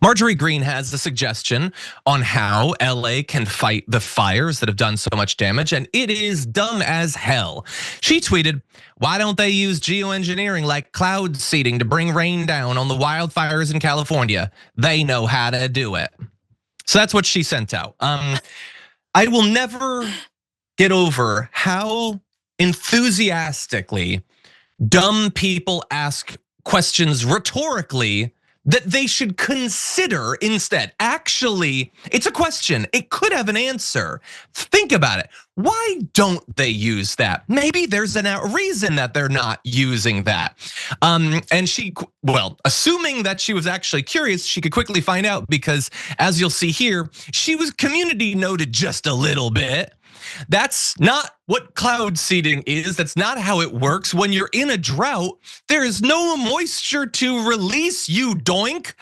Marjorie Greene has a suggestion on how LA can fight the fires that have done so much damage, and it is dumb as hell. She tweeted, "Why don't they use geoengineering like cloud seeding to bring rain down on the wildfires in California? They know how to do it." So that's what she sent out. I will never get over how enthusiastically dumb people ask questions rhetorically that they should consider instead. Actually, it's a question. It could have an answer. Think about it. Why don't they use that? Maybe there's a reason that they're not using that. And she, well, assuming that she was actually curious, she could quickly find out because as you'll see here, she was community noted just a little bit. That's not what cloud seeding is. That's not how it works. When you're in a drought, there is no moisture to release, you doink.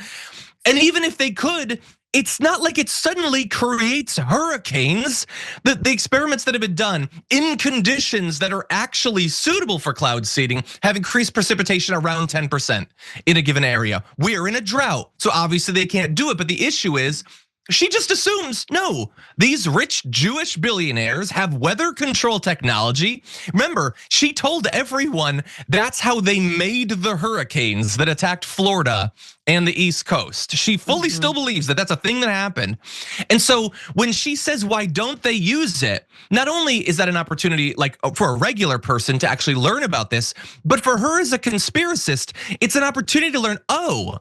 And even if they could, it's not like it suddenly creates hurricanes. The experiments that have been done in conditions that are actually suitable for cloud seeding have increased precipitation around 10% in a given area. We're in a drought, so obviously they can't do it. But the issue is, she just assumes, no, these rich Jewish billionaires have weather control technology. Remember, she told everyone that's how they made the hurricanes that attacked Florida and the East Coast. She fully still believes that that's a thing that happened. And so when she says, why don't they use it? Not only is that an opportunity like for a regular person to actually learn about this, but for her as a conspiracist, it's an opportunity to learn, oh,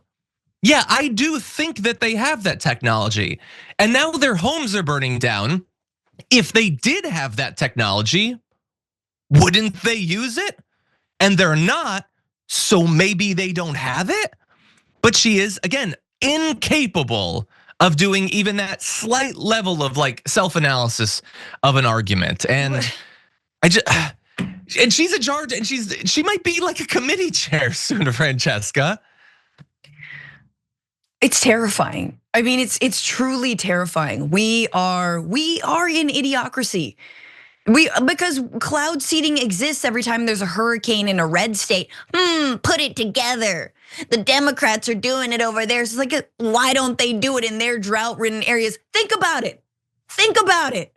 yeah, I do think that they have that technology. And now their homes are burning down. If they did have that technology, wouldn't they use it? And they're not, so maybe they don't have it. But she is, again, incapable of doing even that slight level of like self-analysis of an argument. And and she's in charge, and she might be like a committee chair soon, Francesca. It's terrifying. I mean, it's truly terrifying. We are in idiocracy. Because cloud seeding exists every time there's a hurricane in a red state. Put it together. The Democrats are doing it over there. So it's like, why don't they do it in their drought-ridden areas? Think about it. Think about it.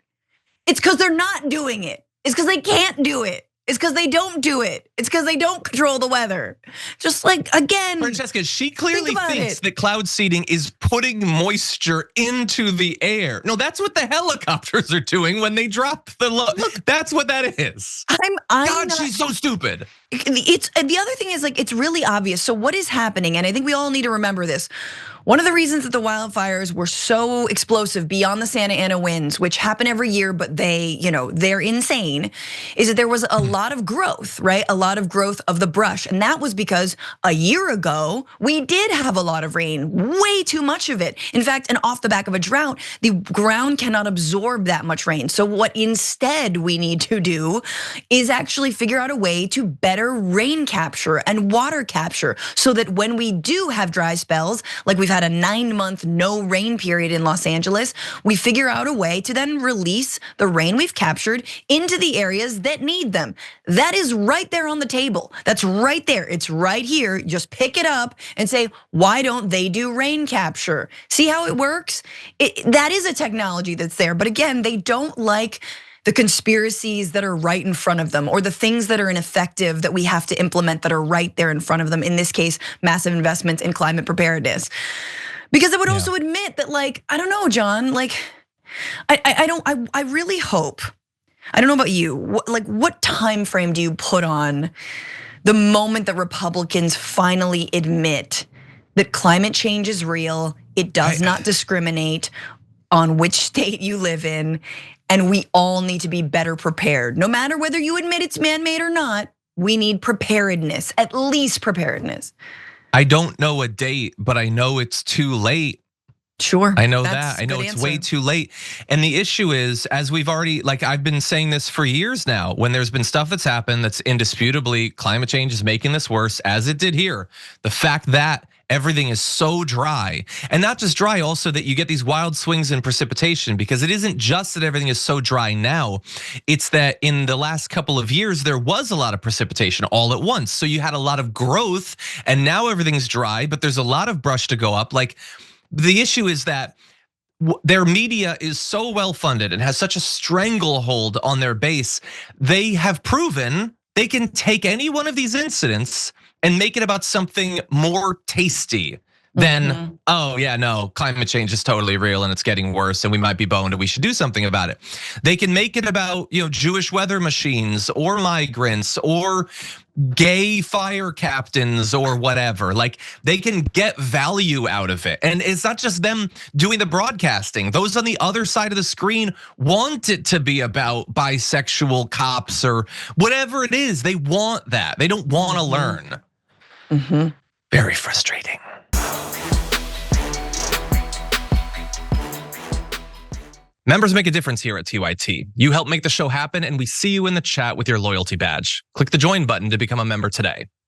It's because they're not doing it. It's because they can't do it. It's because they don't do it. It's because they don't control the weather. Just like, again, Francesca, she clearly thinks that cloud seeding is putting moisture into the air. No, that's what the helicopters are doing when they drop the look. That's what that is. God, she's so stupid. The other thing is, like, it's really obvious. So what is happening? And I think we all need to remember this. One of the reasons that the wildfires were so explosive beyond the Santa Ana winds, which happen every year, but they're insane, is that there was a lot of growth, right? A lot of growth of the brush. And that was because a year ago, we did have a lot of rain, way too much of it. In fact, and off the back of a drought, the ground cannot absorb that much rain. So what instead we need to do is actually figure out a way to better rain capture and water capture so that when we do have dry spells, like we've had a 9-month no rain period in Los Angeles, we figure out a way to then release the rain we've captured into the areas that need them. That is right there on the table. That's right there. It's right here. Just pick it up and say, why don't they do rain capture? See how it works? That is a technology that's there. But again, they don't like the conspiracies that are right in front of them, or the things that are ineffective that we have to implement that are right there in front of them. In this case, massive investments in climate preparedness. Because I would also admit that, like, I don't know, John, like, I really hope, I don't know about you, what time frame do you put on the moment that Republicans finally admit that climate change is real, it does not discriminate on which state you live in, and we all need to be better prepared. No matter whether you admit it's man-made or not, we need preparedness, at least preparedness. I don't know a date, but I know it's too late. Sure. I know that. I know it's way too late. And the issue is, as we've already, like I've been saying this for years now, when there's been stuff that's happened that's indisputably climate change is making this worse, as it did here. The fact that everything is so dry, and not just dry, also that you get these wild swings in precipitation, because it isn't just that everything is so dry now, it's that in the last couple of years, there was a lot of precipitation all at once. So you had a lot of growth, and now everything's dry, but there's a lot of brush to go up. Like, The issue is that their media is so well funded and has such a stranglehold on their base. They have proven they can take any one of these incidents and make it about something more tasty than, oh yeah, no, climate change is totally real and it's getting worse and we might be boned and we should do something about it. They can make it about, Jewish weather machines or migrants or gay fire captains or whatever. Like, they can get value out of it. And it's not just them doing the broadcasting. Those on the other side of the screen want it to be about bisexual cops or whatever it is. They want that. They don't want to learn. Very frustrating. Members make a difference here at TYT. You help make the show happen, and we see you in the chat with your loyalty badge. Click the join button to become a member today.